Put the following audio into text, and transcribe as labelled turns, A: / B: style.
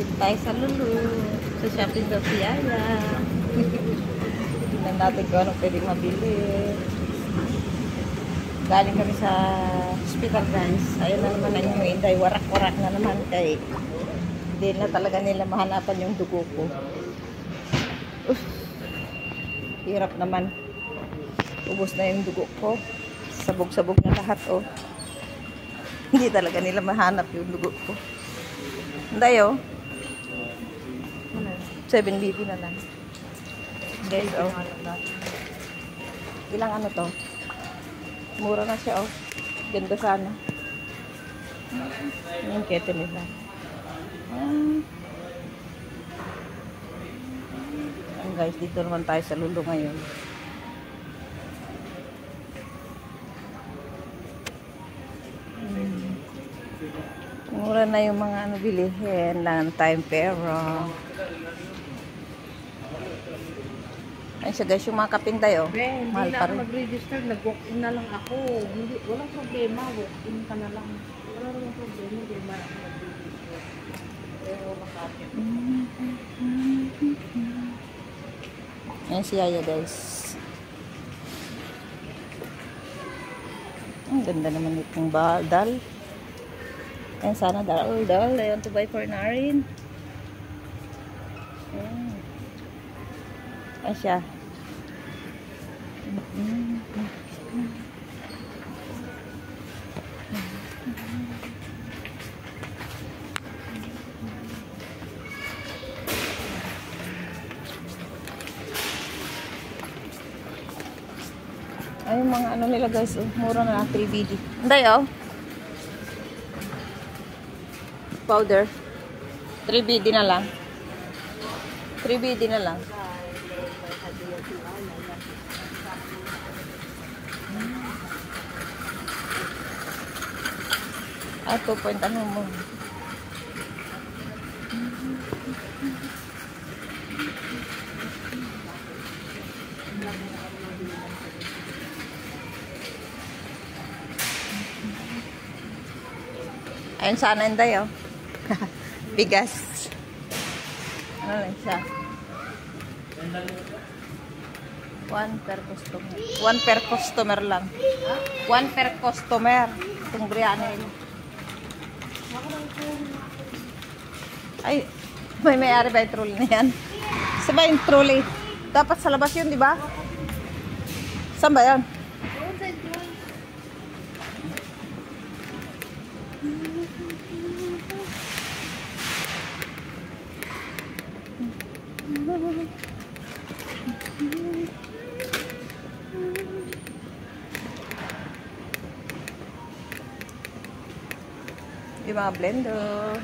A: Dito tayo sa Lulu. Sa shopping daw si Yaya. Tingnan natin kung anong pwedeng mabili. Galing kami sa hospital, guys. Ayun na naman ang new Inday. Warak-warak na naman kay hindi na talaga nila mahanapan yung dugo ko. Hirap naman. Ubos na yung dugo ko. Sabog-sabog na lahat, oh. Hindi talaga nila mahanap yung dugo ko. Hindi, oh. 7BB na lang. Guys, oh. Ilang ano to? Mura na siya, oh. Ganda sana. Yung kete nila. Guys, dito naman tayo sa Lulu ngayon. Mura na yung mga ano bilihin lang time pero. Ayun siya guys, yung mga kapinday, oh. Mahal pa rin.
B: Hindi na mag-register, nag-walk-in na lang ako. Hindi, walang problema, walk-in ka na lang. Wala naman problema, hindi marami mag-register. Pero makakit.
A: Ayan si Yaya, guys. Ang ganda naman itong dal. Ayan sana dal. I want to buy for Narin. Ayan siya. Ay, yung mga ano nila guys, oh, mura na 3BD. Hindi, oh. Powder. 3BD na lang. 3BD na lang. Ah, 2 point ano mo. Ayun sana Inday, oh. Bigas. Ano lang siya? 1 per customer. 1 per customer lang. 1 per customer. Itong biryani. Ay, may-ari ba yung trolley na yan? Saan ba yung trolley? Dapat sa labas yun, di ba? Saan ba yun? Yung mga blender.